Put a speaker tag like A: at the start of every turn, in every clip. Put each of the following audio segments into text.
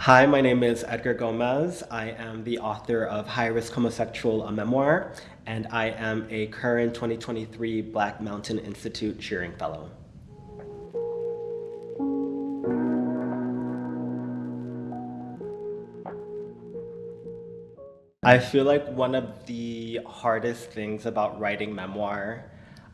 A: Hi, my name is Edgar Gomez. I am the author of High Risk Homosexual, a Memoir, and I am a current 2023 Black Mountain Institute Shearing Fellow. I feel like one of the hardest things about writing memoir,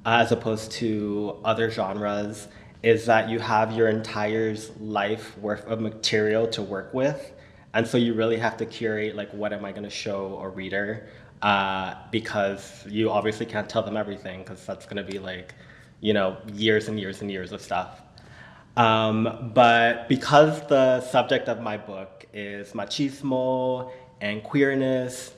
A: as opposed to other genres, is that you have your entire life worth of material to work with. And so you really have to curate, like, what am I going to show a reader? Because you obviously can't tell them everything, because that's going to be like, years and years and years of stuff. But because the subject of my book is machismo and queerness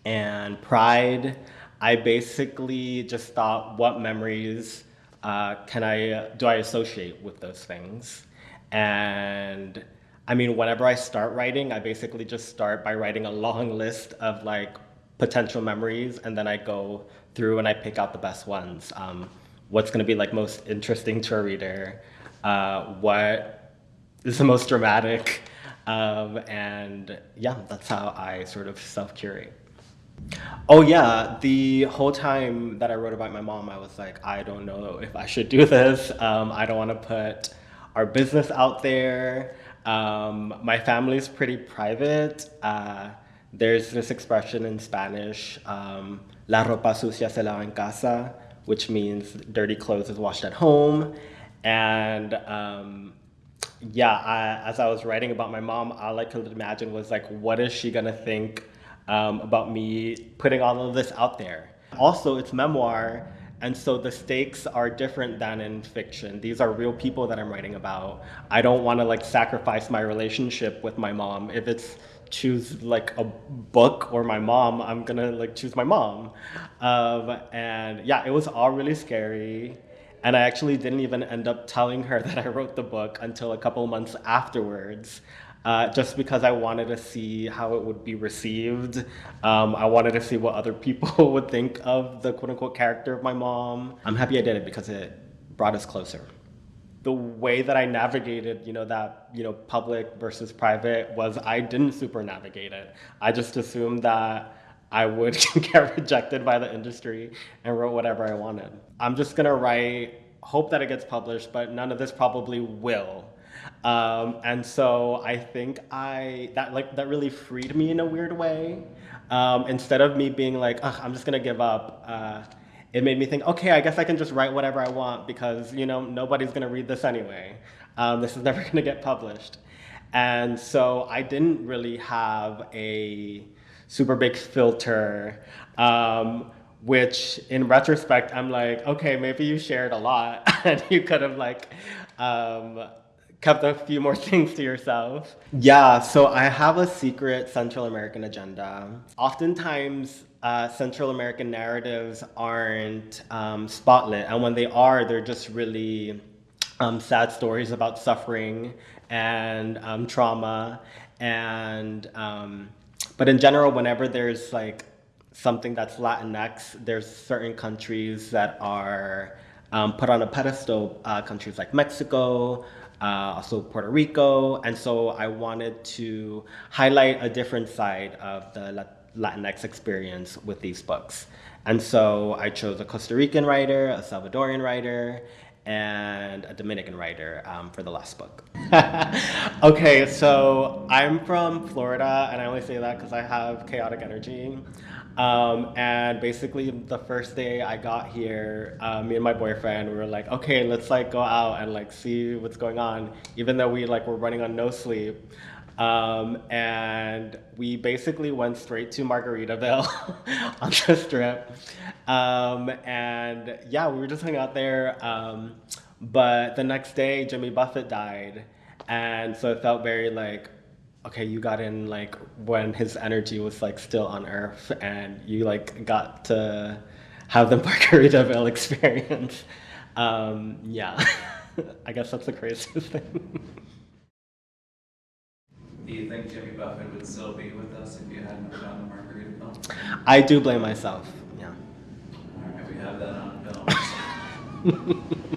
A: and pride, I basically just thought, what memories do I associate with those things? And I mean, whenever I start writing, I basically just start by writing a long list of like potential memories, and then I go through and I pick out the best ones. What's going to be like most interesting to a reader? What is the most dramatic? And yeah, that's how I sort of self-curate. Oh yeah, the whole time that I wrote about my mom, I was like, I don't know if I should do this. I don't want to put our business out there. My family's pretty private. There's this expression in Spanish, la ropa sucia se lava en casa, which means dirty clothes is washed at home. And yeah, as I was writing about my mom, all I could imagine was like, what is she gonna think about me putting all of this out there? Also, it's memoir, and so the stakes are different than in fiction. These are real people that I'm writing about. I don't want to like sacrifice my relationship with my mom. If it's choose like a book or my mom, I'm gonna like choose my mom. And yeah, it was all really scary. And I actually didn't even end up telling her that I wrote the book until a couple months afterwards, just because I wanted to see how it would be received. I wanted to see what other people would think of the quote unquote character of my mom. I'm happy I did it because it brought us closer. The way that I navigated, public versus private was I didn't super navigate it. I just assumed that I would get rejected by the industry and wrote whatever I wanted. I'm just gonna write, hope that it gets published, but none of this probably will. And so I think that really freed me in a weird way. Instead of me being like, ugh, I'm just gonna give up, it made me think, okay, I guess I can just write whatever I want because, nobody's gonna read this anyway. This is never gonna get published. And so I didn't really have a super big filter, which in retrospect, I'm like, okay, maybe you shared a lot and you could have like, kept a few more things to yourself. Yeah, so I have a secret Central American agenda. Oftentimes, Central American narratives aren't spotlit, and when they are, they're just really sad stories about suffering and trauma. And but in general, whenever there's like something that's Latinx, there's certain countries that are put on a pedestal, countries like Mexico, also Puerto Rico. And so I wanted to highlight a different side of the Latinx experience with these books. And so I chose a Costa Rican writer, a Salvadorian writer, and a Dominican writer for the last book. Okay, so I'm from Florida, and I only say that because I have chaotic energy. And basically, the first day I got here, me and my boyfriend, we were like, okay, let's like go out and like see what's going on, even though we like were running on no sleep. And we basically went straight to Margaritaville on the strip. And yeah, we were just hanging out there. But the next day, Jimmy Buffett died. And so it felt very like, okay, you got in like when his energy was like still on Earth, and you like got to have the Margaritaville experience. Yeah, I guess that's the craziest thing.
B: Do you think Jimmy Buffett would still be with us if you hadn't found the Margaritaville?
A: I do blame myself. Yeah.
B: All right, we have that on film.